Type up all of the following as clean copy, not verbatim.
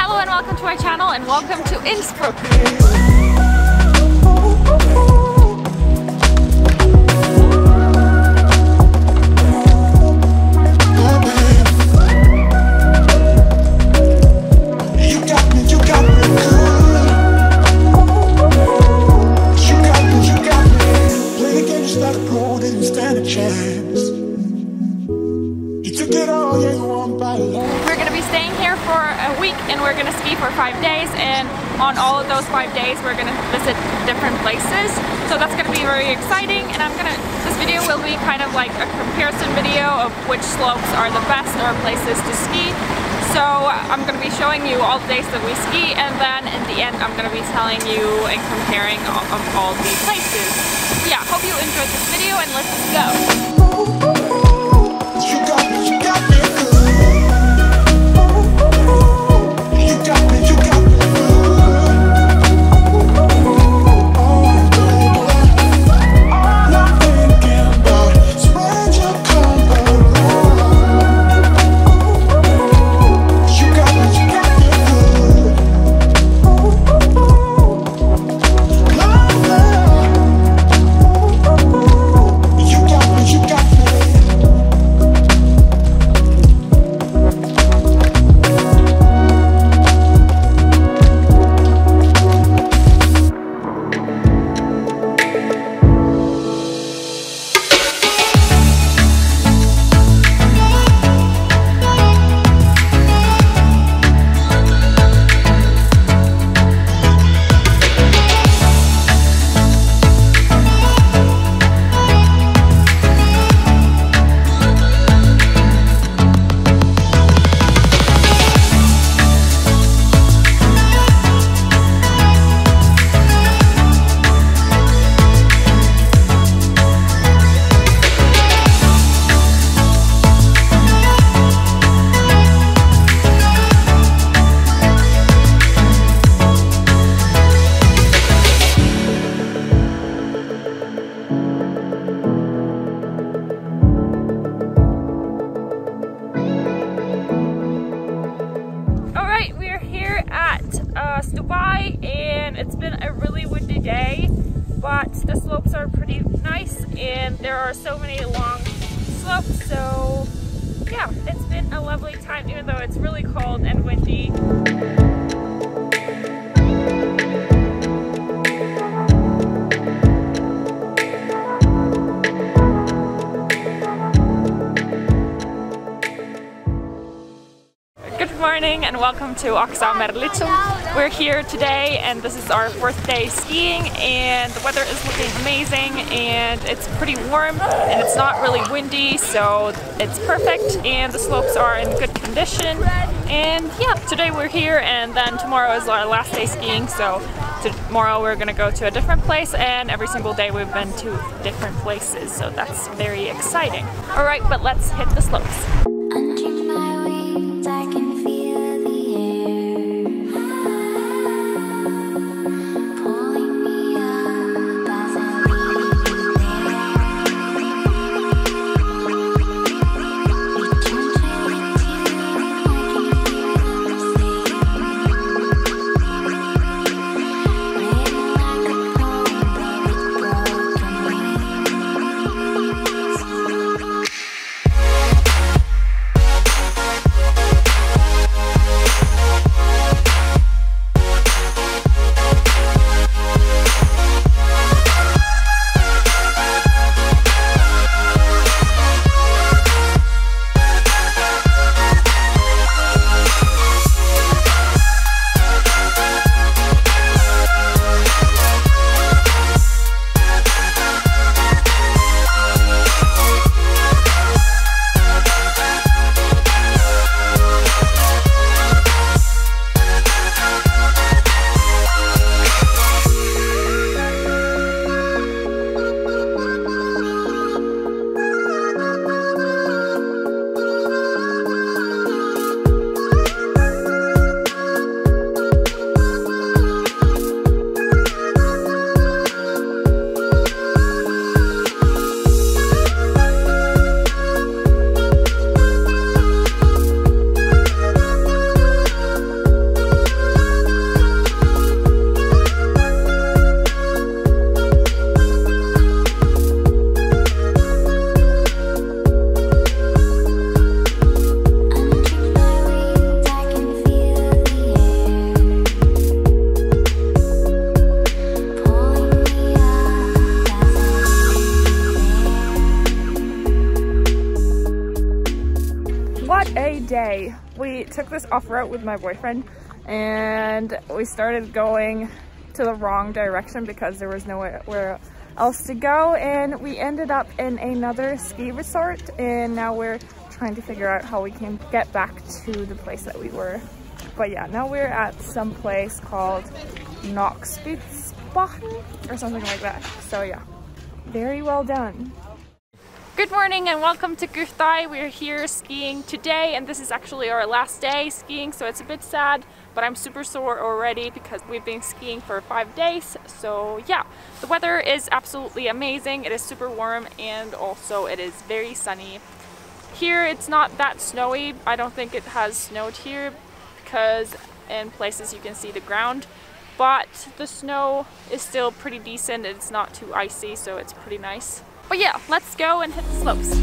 Hello and welcome to my channel and welcome to Innsbruck. We're going to be staying here for a week and we're going to ski for 5 days, and on all of those 5 days we're going to visit different places. So that's going to be very exciting, and this video will be kind of like a comparison video of which slopes are the best or places to ski. So I'm going to be showing you all the days that we ski, and then in the end I'm going to be telling you and comparing all the places. So yeah, hope you enjoyed this video and let's go. Stubai, and it's been a really windy day, but the slopes are pretty nice and there are so many long slopes, so yeah, it's been a lovely time even though it's really cold and windy. Good morning and welcome to Axamer Lizum. We're here today and this is our 4th day skiing, and the weather is looking amazing and it's pretty warm and it's not really windy, so it's perfect, and the slopes are in good condition. And yeah, today we're here and then tomorrow is our last day skiing, so tomorrow we're gonna go to a different place, and every single day we've been to different places, so that's very exciting. Alright, but let's hit the slopes. What a day. We took this off route with my boyfriend and we started going to the wrong direction because there was nowhere else to go, and we ended up in another ski resort, and now we're trying to figure out how we can get back to the place that we were. But yeah, now we're at some place called Nordkette or something like that. So yeah, very well done. Good morning and welcome to Kuhtai. We're here skiing today, and this is actually our last day skiing, so it's a bit sad, but I'm super sore already because we've been skiing for 5 days. So yeah, the weather is absolutely amazing. It is super warm and also it is very sunny. Here it's not that snowy. I don't think it has snowed here because in places you can see the ground, but the snow is still pretty decent. It's not too icy, so it's pretty nice. But yeah, let's go and hit the slopes.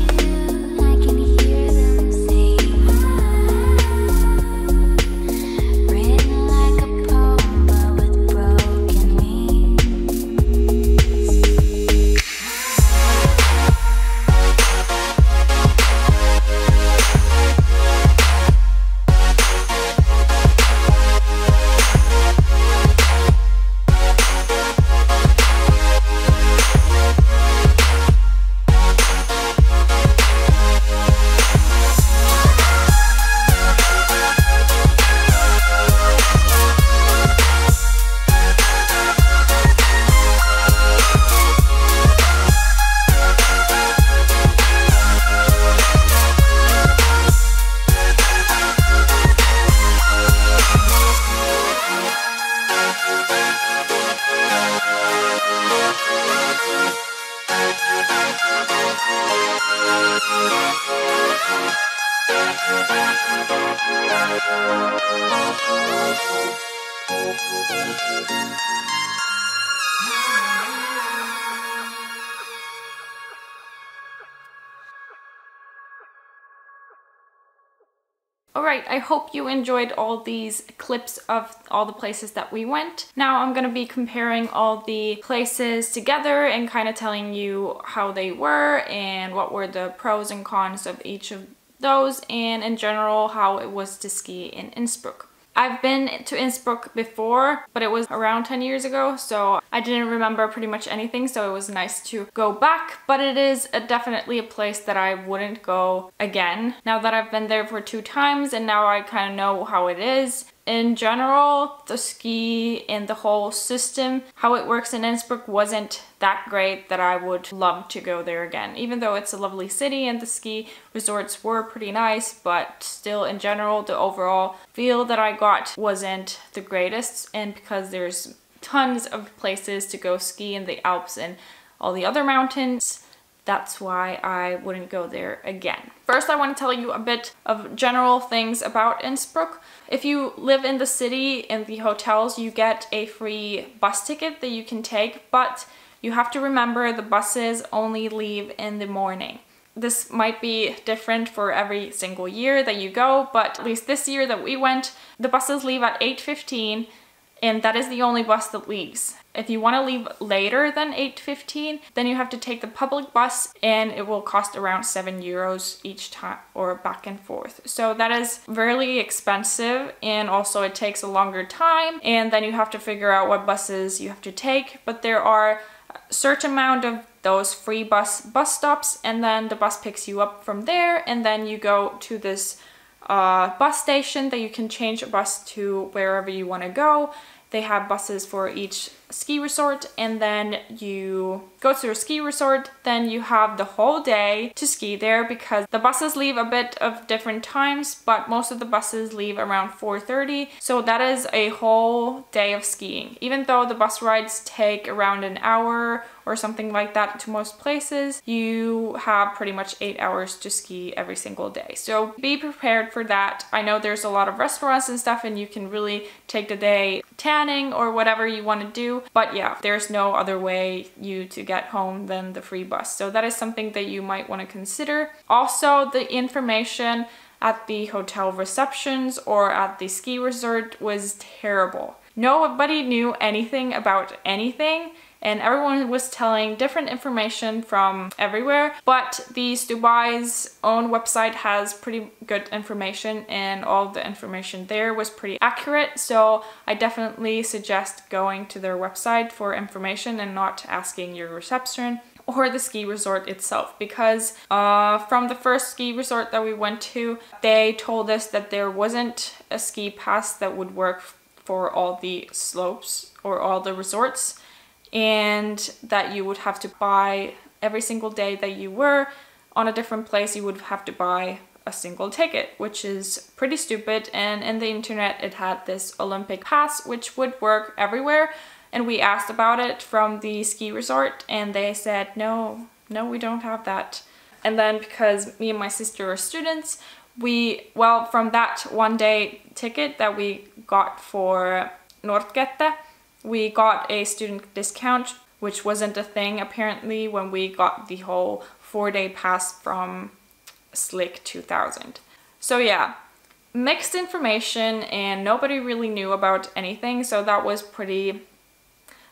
Alright, I hope you enjoyed all these clips of all the places that we went. Now I'm going to be comparing all the places together and kind of telling you how they were and what were the pros and cons of each of those, and in general how it was to ski in Innsbruck. I've been to Innsbruck before, but it was around 10 years ago, so I didn't remember pretty much anything, so it was nice to go back. But it is definitely a place that I wouldn't go again. Now that I've been there for 2 times and now I kind of know how it is. In general, the ski and the whole system, how it works in Innsbruck wasn't that great that I would love to go there again. Even though it's a lovely city and the ski resorts were pretty nice, but still in general, the overall feel that I got wasn't the greatest. And because there's tons of places to go ski in the Alps and all the other mountains, that's why I wouldn't go there again. First, I want to tell you a bit of general things about Innsbruck. If you live in the city, in the hotels, you get a free bus ticket that you can take, but you have to remember the buses only leave in the morning. This might be different for every single year that you go, but at least this year that we went, the buses leave at 8:15, and that is the only bus that leaves. If you want to leave later than 8:15, then you have to take the public bus, and it will cost around 7 euros each time, or back and forth. So that is really expensive, and also it takes a longer time, and then you have to figure out what buses you have to take. But there are a certain amount of those free bus stops, and then the bus picks you up from there, and then you go to this bus station that you can change a bus to wherever you want to go. They have buses for each ski resort, and then you go to a ski resort, then you have the whole day to ski there because the buses leave a bit of different times, but most of the buses leave around 4:30. So that is a whole day of skiing. Even though the bus rides take around an hour or something like that to most places, you have pretty much 8 hours to ski every single day. So be prepared for that. I know there's a lot of restaurants and stuff, and you can really take the day tanning or whatever you want to do. But yeah, there's no other way you to get home than the free bus. So that is something that you might want to consider. Also, the information at the hotel receptions or at the ski resort was terrible. Nobody knew anything about anything, and everyone was telling different information from everywhere, but the Stubai's own website has pretty good information, and all the information there was pretty accurate, so I definitely suggest going to their website for information and not asking your reception or the ski resort itself, because from the first ski resort that we went to, they told us that there wasn't a ski pass that would work for all the slopes or all the resorts, and that you would have to buy every single day that you were on a different place, you would have to buy a single ticket, which is pretty stupid. And in the internet it had this Olympic pass which would work everywhere, and we asked about it from the ski resort and they said no, we don't have that. And then because me and my sister are students, well, from that one day ticket that we got for Nordkette, we got a student discount, which wasn't a thing apparently when we got the whole 4-day pass from Schlick 2000. So yeah, mixed information and nobody really knew about anything, so that was pretty...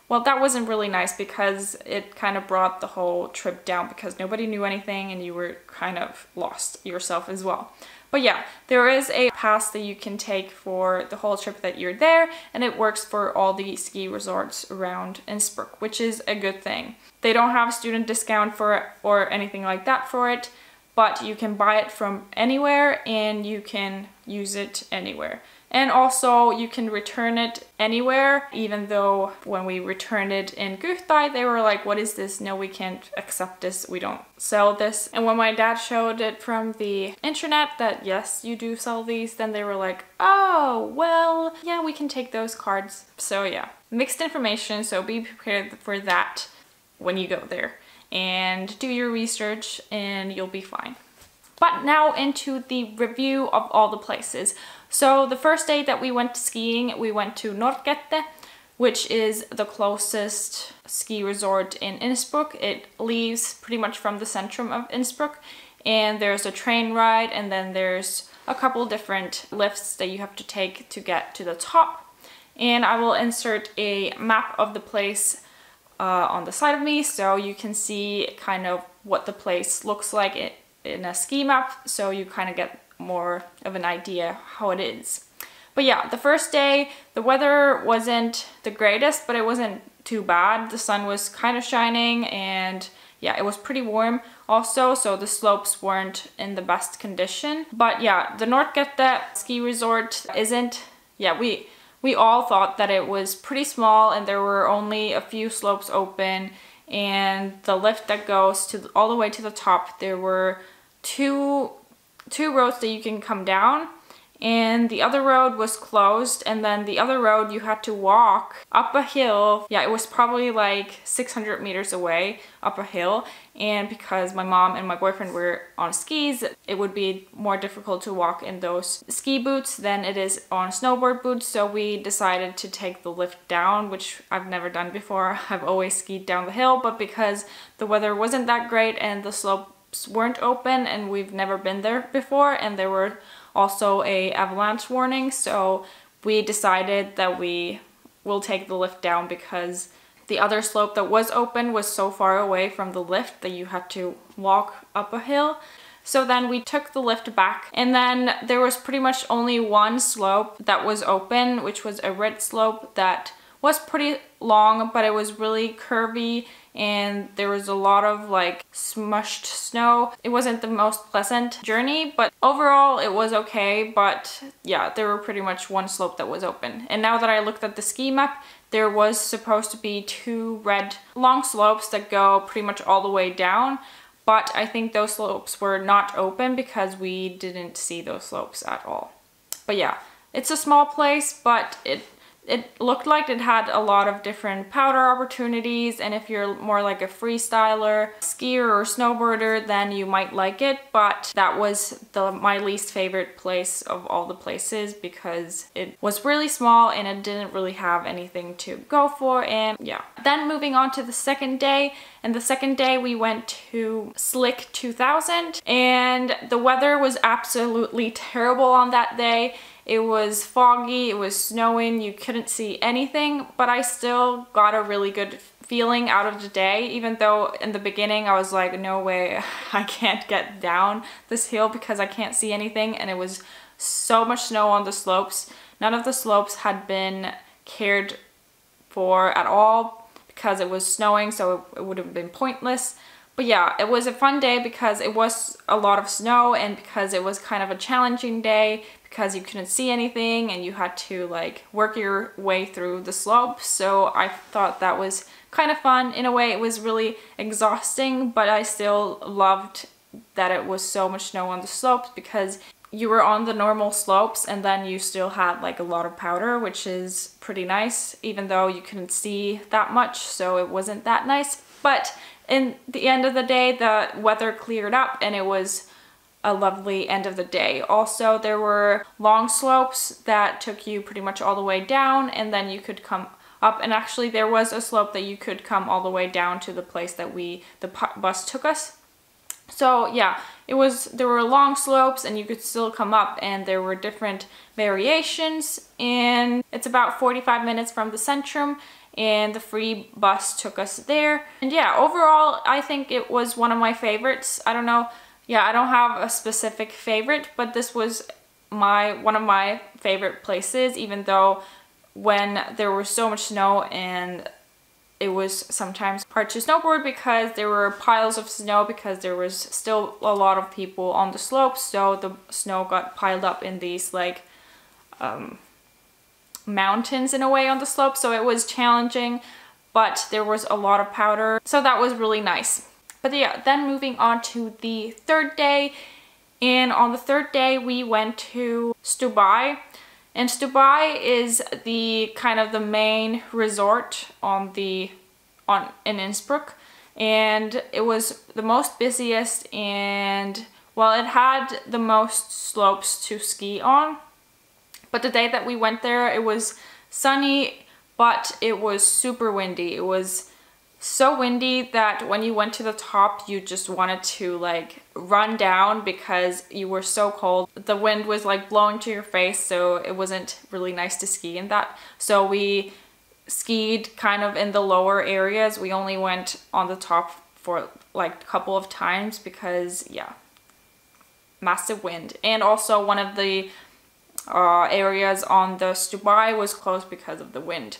well, that wasn't really nice because it kind of brought the whole trip down because nobody knew anything and you were kind of lost yourself as well. But yeah, there is a pass that you can take for the whole trip that you're there, and it works for all the ski resorts around Innsbruck, which is a good thing. They don't have a student discount for it or anything like that for it, but you can buy it from anywhere and you can use it anywhere. And also you can return it anywhere, even though when we returned it in Kuhtai, they were like, what is this? No, we can't accept this. We don't sell this. And when my dad showed it from the internet that yes, you do sell these, then they were like, oh, well, yeah, we can take those cards. So yeah, mixed information. So be prepared for that when you go there and do your research and you'll be fine. But now into the review of all the places. So the first day that we went skiing, we went to Nordkette, which is the closest ski resort in Innsbruck. It leaves pretty much from the centrum of Innsbruck, and there's a train ride, and then there's a couple different lifts that you have to take to get to the top. And I will insert a map of the place on the side of me so you can see kind of what the place looks like in a ski map, so you kind of get more of an idea how it is. But yeah, the first day the weather wasn't the greatest, but it wasn't too bad. The sun was kind of shining and yeah, it was pretty warm also, so the slopes weren't in the best condition. But yeah, the Nordkette ski resort isn't, yeah, we all thought that it was pretty small and there were only a few slopes open, and the lift that goes to all the way to the top, there were two roads that you can come down, and the other road was closed, and then the other road you had to walk up a hill. Yeah, it was probably like 600 meters away up a hill, and because my mom and my boyfriend were on skis, it would be more difficult to walk in those ski boots than it is on snowboard boots, so we decided to take the lift down, which I've never done before. I've always skied down the hill, but because the weather wasn't that great and the slopes weren't open and we've never been there before, and there were also a avalanche warning, so we decided that we will take the lift down because the other slope that was open was so far away from the lift that you had to walk up a hill. So then we took the lift back, and then there was pretty much only one slope that was open, which was a red slope that was pretty long, but it was really curvy and there was a lot of like smushed snow. It wasn't the most pleasant journey, but overall it was okay. But yeah, there were pretty much one slope that was open. And now that I looked at the ski map, there was supposed to be 2 red long slopes that go pretty much all the way down, but I think those slopes were not open because we didn't see those slopes at all. But yeah, it's a small place, but it looked like it had a lot of different powder opportunities, and if you're more like a freestyler, skier or snowboarder, then you might like it. But that was my least favorite place of all the places because it was really small and it didn't really have anything to go for. And yeah, then moving on to the second day, and the second day we went to Schlick 2000, and the weather was absolutely terrible on that day. It was foggy, it was snowing, you couldn't see anything, but I still got a really good feeling out of the day, even though in the beginning I was like, no way, I can't get down this hill because I can't see anything, and it was so much snow on the slopes. None of the slopes had been cared for at all because it was snowing, so it would have been pointless. But yeah, it was a fun day because it was a lot of snow, and because it was kind of a challenging day because you couldn't see anything and you had to like work your way through the slopes. So I thought that was kind of fun. In a way, it was really exhausting, but I still loved that it was so much snow on the slopes because you were on the normal slopes and then you still had like a lot of powder, which is pretty nice, even though you couldn't see that much, so it wasn't that nice. But in the end of the day, the weather cleared up and it was a lovely end of the day. Also, there were long slopes that took you pretty much all the way down, and then you could come up, and actually there was a slope that you could come all the way down to the place that the bus took us. So yeah, there were long slopes and you could still come up, and there were different variations, and it's about 45 minutes from the centrum, and the free bus took us there. And yeah, overall I think it was one of my favorites. I don't know, yeah, I don't have a specific favorite, but this was one of my favorite places, even though when there was so much snow and it was sometimes hard to snowboard because there were piles of snow, because there was still a lot of people on the slopes, so the snow got piled up in these like mountains in a way on the slope, so it was challenging, but there was a lot of powder, so that was really nice. But yeah, then moving on to the third day, and on the third day we went to Stubai. And Stubai is the kind of the main resort in Innsbruck, and it was the most busiest, and well, it had the most slopes to ski on. But the day that we went there, it was sunny, but it was super windy. It was so windy that when you went to the top, you just wanted to like run down because you were so cold. The wind was like blowing to your face, so it wasn't really nice to ski in that. So we skied kind of in the lower areas. We only went on the top for like a couple of times because yeah, massive wind. And also one of the areas on the Stubai was closed because of the wind.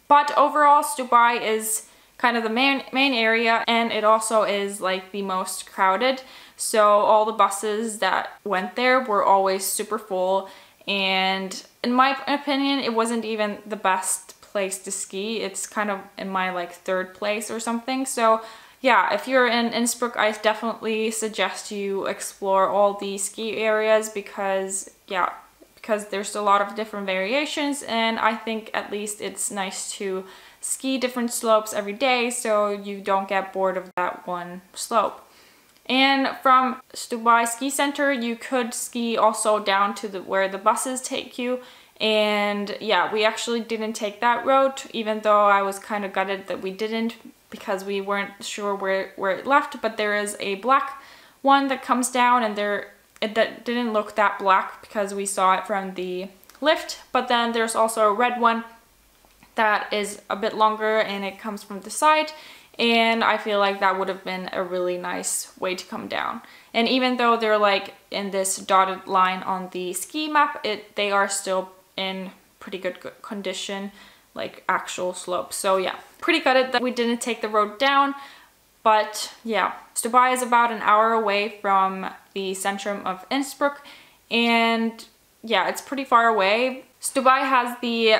But overall, Stubai is kind of the main area, and it also is like the most crowded, so all the buses that went there were always super full, and in my opinion it wasn't even the best place to ski. It's kind of in my like third place or something. So yeah, if you're in Innsbruck, I definitely suggest you explore all the ski areas because yeah, because there's a lot of different variations, and I think at least it's nice to ski different slopes every day so you don't get bored of that one slope. And from Stubai Ski Center you could ski also down to where the buses take you, and yeah, we actually didn't take that road, even though I was kind of gutted that we didn't because we weren't sure where it left. But there is a black one that comes down, and that didn't look that black because we saw it from the lift, but then there's also a red one that is a bit longer and it comes from the side, and I feel like that would have been a really nice way to come down. And even though they're like in this dotted line on the ski map, they are still in pretty good condition, like actual slopes. So yeah, pretty gutted that we didn't take the road down. But yeah, Stubai is about an hour away from the centrum of Innsbruck, and yeah, it's pretty far away. Stubai has the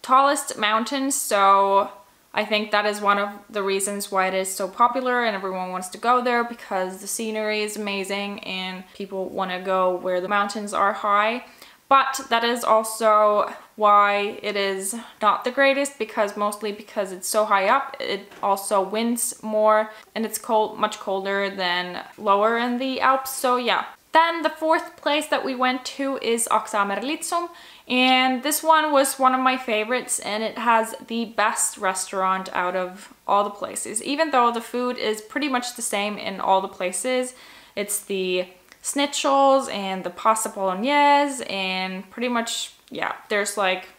tallest mountains, so I think that is one of the reasons why it is so popular and everyone wants to go there, because the scenery is amazing and people want to go where the mountains are high. But that is also why it is not the greatest, mostly because it's so high up. It also winds more and it's much colder than lower in the Alps. So yeah. Then the fourth place that we went to is Axamer Lizum, and this one was one of my favorites, and it has the best restaurant out of all the places. Even though the food is pretty much the same in all the places, it's the schnitzels and the pasta bolognese, and pretty much, yeah, there's like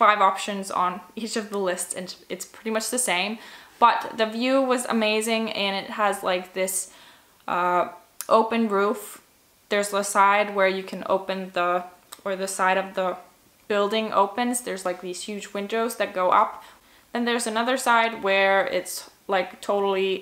5 options on each of the lists, and it's pretty much the same. But the view was amazing, and it has like this open roof. There's the side where you can open the side of the building opens. There's like these huge windows that go up. Then there's another side where it's like totally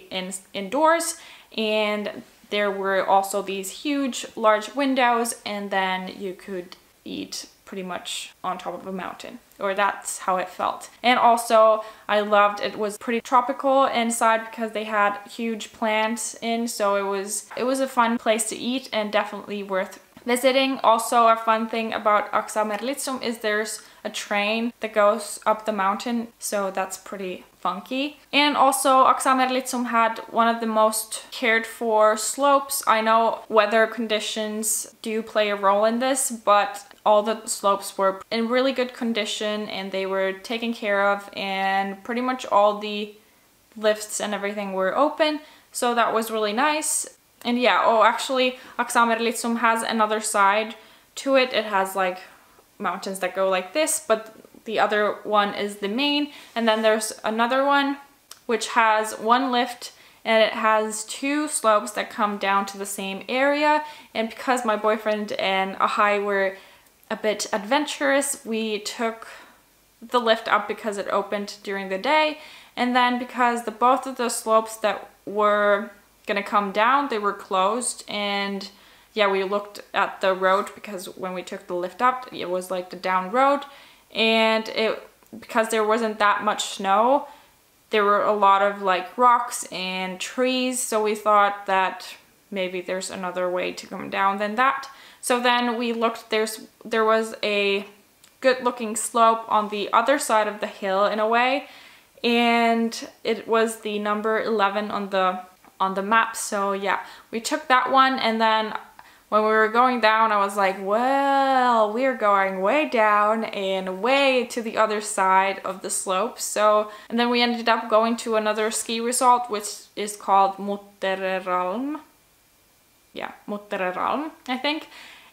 indoors, and there were also these huge large windows, and then you could eat pretty much on top of a mountain, or that's how it felt. And also I loved it was pretty tropical inside because they had huge plants in, so it was a fun place to eat and definitely worth visiting. Also, a fun thing about Axamer Lizum is there's a train that goes up the mountain, so that's pretty funky. And also Axamer Lizum had one of the most cared for slopes. I know weather conditions do play a role in this, but all the slopes were in really good condition and they were taken care of, and pretty much all the lifts and everything were open, so that was really nice. And yeah, oh, actually Axamer Lizum has another side to it. It has like mountains that go like this, but the other one is the main, and then there's another one which has one lift, and it has 2 slopes that come down to the same area. And because my boyfriend and Ahai were a bit adventurous, we took the lift up because it opened during the day, and then because both of the slopes that were gonna come down, they were closed. And yeah, we looked at the road because when we took the lift up, it was like the down road, and because there wasn't that much snow, there were a lot of like rocks and trees, so we thought that maybe there's another way to come down than that. So then we looked, there was a good looking slope on the other side of the hill in a way, and it was the number 11 on the map. So yeah, we took that one, and then when we were going down, I was like, well, we're going way down and way to the other side of the slope. So, and then we ended up going to another ski resort, which is called Muttereralm. Yeah, Muttereralm, I think.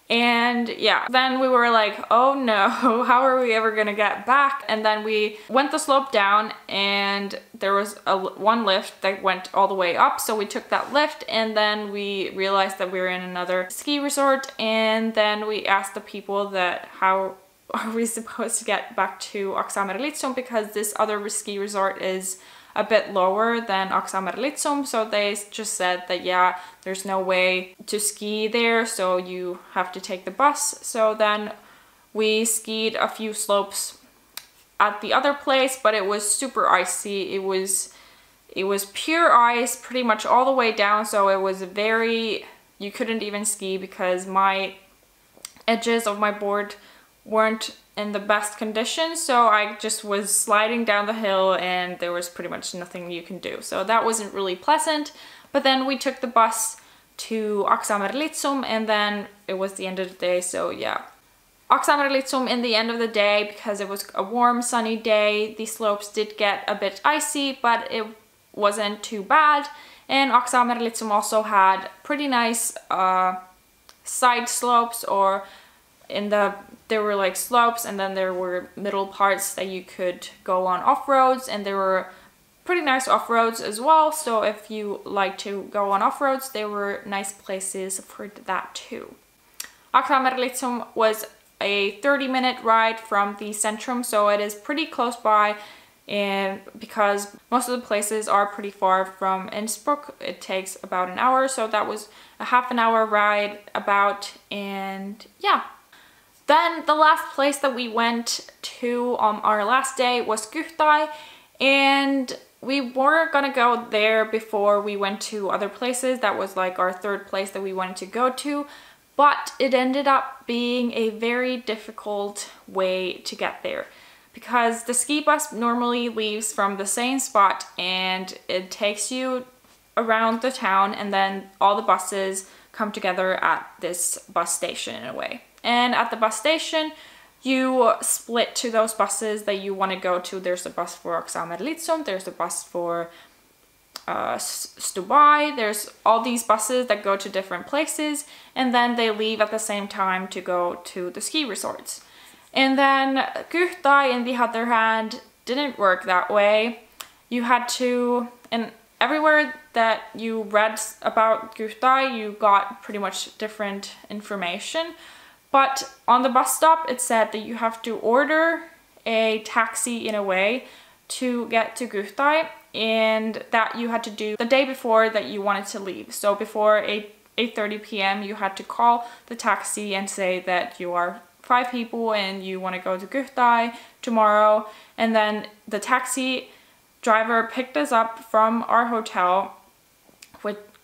And yeah, then we were like, oh no, how are we ever gonna get back? And then we went the slope down, and there was one lift that went all the way up, so we took that lift, and then we realized that we were in another ski resort, and then we asked the people that how are we supposed to get back to Axamer Lizum, because this other ski resort is a bit lower than Axamer Lizum. So they just said that yeah, there's no way to ski there, so you have to take the bus. So then we skied a few slopes at the other place, but it was super icy. It was pure ice pretty much all the way down, so it was you couldn't even ski because my edges of my board weren't in the best condition, so I just was sliding down the hill and there was pretty much nothing you can do. So that wasn't really pleasant. But then we took the bus to Axamer Lizum, and then it was the end of the day. So yeah, Axamer Lizum in the end of the day, because it was a warm sunny day, the slopes did get a bit icy, but it wasn't too bad. And Axamer Lizum also had pretty nice side slopes, or there were like slopes, and then there were middle parts that you could go on off-roads, and there were pretty nice off-roads as well. So if you like to go on off-roads, there were nice places for that too. Axamer Lizum was a 30-minute ride from the centrum, so it is pretty close by, and because most of the places are pretty far from Innsbruck, it takes about an hour, so that was a half an hour ride about. And yeah. Then the last place that we went to on our last day was Kuhtai, and we were gonna go there before we went to other places. That was like our 3rd place that we wanted to go to, but it ended up being a very difficult way to get there, because the ski bus normally leaves from the same spot and it takes you around the town, and then all the buses come together at this bus station in a way. And at the bus station, you split to those buses that you want to go to. There's a bus for Axamer Lizum, there's a bus for Stubai, there's all these buses that go to different places, and then they leave at the same time to go to the ski resorts. And then Kuhtai, on the other hand, didn't work that way. You had to, and everywhere that you read about Kuhtai, you got pretty much different information. But on the bus stop, it said that you have to order a taxi in a way to get to Kuhtai, and that you had to do the day before that you wanted to leave. So before 8:30 p.m. you had to call the taxi and say that you are 5 people and you want to go to Kuhtai tomorrow. And then the taxi driver picked us up from our hotel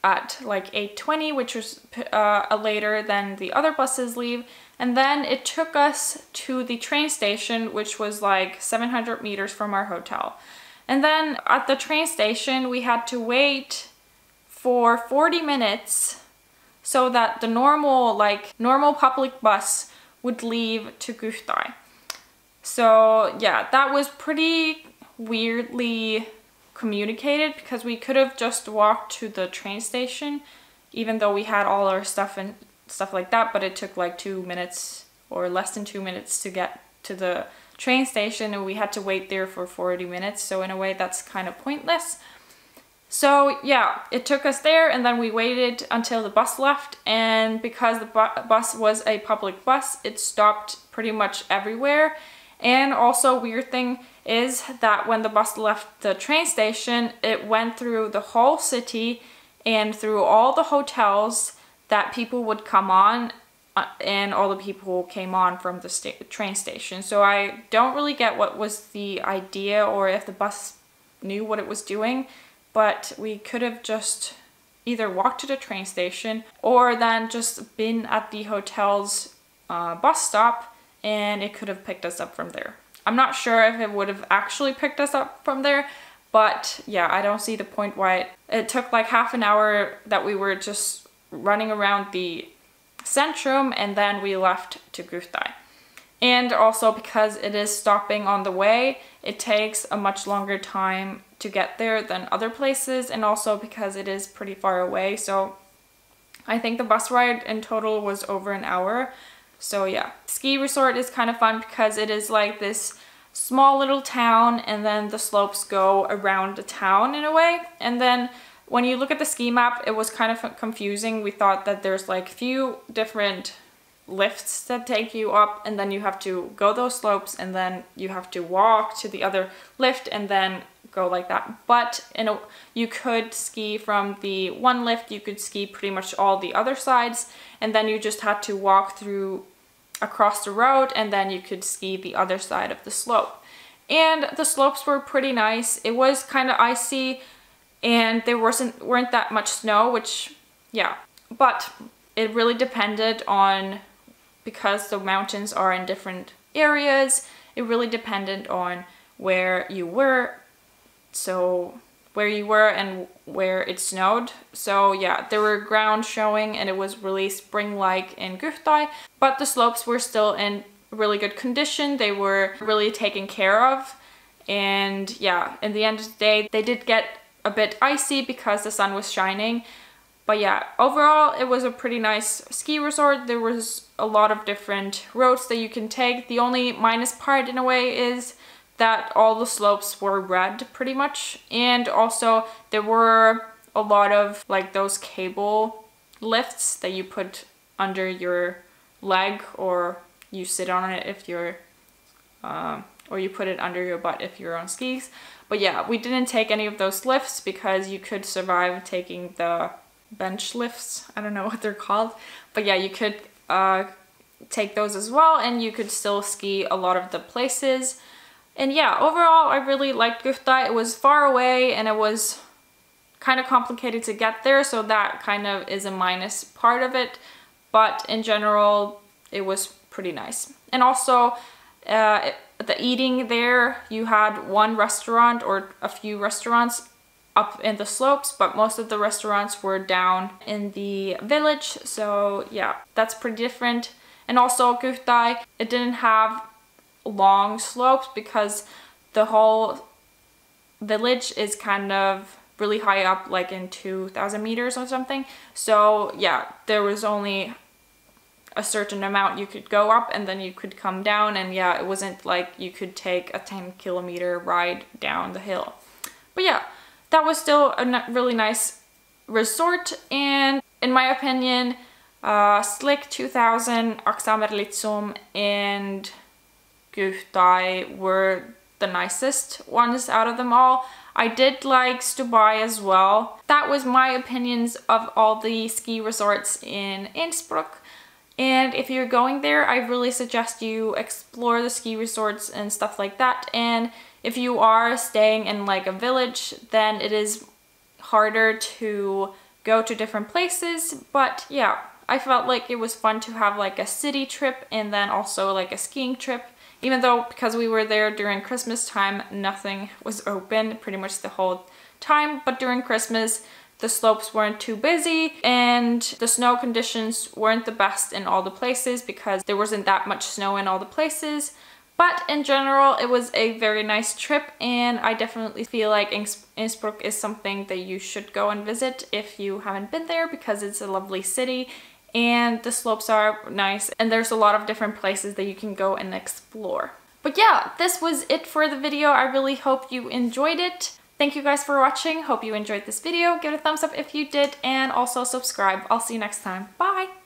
at like 8:20, which was later than the other buses leave. And then it took us to the train station, which was like 700 meters from our hotel. And then at the train station, we had to wait for 40 minutes so that the normal public bus would leave to Kuhtai. So yeah, that was pretty weirdly communicated, because we could have just walked to the train station, even though we had all our stuff and stuff like that, but it took like 2 minutes or less than 2 minutes to get to the train station, and we had to wait there for 40 minutes. So in a way, that's kind of pointless. So yeah, it took us there, and then we waited until the bus left, and because the bus was a public bus, it stopped pretty much everywhere. And also, weird thing is that when the bus left the train station, it went through the whole city and through all the hotels that people would come on, and all the people came on from the train station. So I don't really get what was the idea, or if the bus knew what it was doing, but we could have just either walked to the train station or then just been at the hotel's bus stop, and it could have picked us up from there. I'm not sure if it would have actually picked us up from there, but yeah, I don't see the point why it took like half an hour that we were just running around the centrum, and then we left to Kuhtai. And also, because it is stopping on the way, it takes a much longer time to get there than other places, and also because it is pretty far away. So I think the bus ride in total was over an hour. So yeah, ski resort is kind of fun because it is like this small little town, and then the slopes go around the town in a way. And then when you look at the ski map, it was kind of confusing. We thought that there's like few different lifts that take you up, and then you have to go those slopes, and then you have to walk to the other lift and then go like that. But you could ski from the one lift, you could ski pretty much all the other sides, and then you just had to walk through across the road, and then you could ski the other side of the slope. And the slopes were pretty nice. It was kind of icy, and there weren't that much snow, which, yeah. But it really depended on, because the mountains are in different areas, it really depended on where you were. So where you were and where it snowed. So yeah, there were ground showing, and it was really spring-like in Kuhtai, but the slopes were still in really good condition. They were really taken care of. And yeah, in the end of the day, they did get a bit icy because the sun was shining. But yeah, overall, it was a pretty nice ski resort. There was a lot of different roads that you can take. The only minus part in a way is that all the slopes were red pretty much. And also there were a lot of like those cable lifts that you put under your leg, or you sit on it if you're, or you put it under your butt if you're on skis. But yeah, we didn't take any of those lifts because you could survive taking the bench lifts. I don't know what they're called, but yeah, you could take those as well, and you could still ski a lot of the places. And yeah, overall, I really liked Kuhtai. It was far away, and it was kind of complicated to get there, so that kind of is a minus part of it. But in general, it was pretty nice. And also, the eating there, you had one restaurant or a few restaurants up in the slopes, but most of the restaurants were down in the village. So yeah, that's pretty different. And also Kuhtai, it didn't have long slopes because the whole village is kind of really high up, like in 2,000 meters or something. So yeah, there was only a certain amount you could go up and then you could come down, and yeah, it wasn't like you could take a 10-kilometer ride down the hill. But yeah, that was still a really nice resort, and in my opinion, Schlick 2000, Axamer Lizum and Kuhtai were the nicest ones out of them all. I did like Stubai as well. That was my opinions of all the ski resorts in Innsbruck. And if you're going there, I really suggest you explore the ski resorts and stuff like that. And if you are staying in like a village, then it is harder to go to different places. But yeah, I felt like it was fun to have like a city trip and then also like a skiing trip. Even though, because we were there during Christmas time, nothing was open pretty much the whole time. But during Christmas, the slopes weren't too busy and the snow conditions weren't the best in all the places because there wasn't that much snow in all the places. But in general, it was a very nice trip, and I definitely feel like Innsbruck is something that you should go and visit if you haven't been there, because it's a lovely city and the slopes are nice and there's a lot of different places that you can go and explore. But yeah, this was it for the video. I really hope you enjoyed it. Thank you guys for watching. Hope you enjoyed this video. Give it a thumbs up if you did, and also subscribe. I'll see you next time. Bye!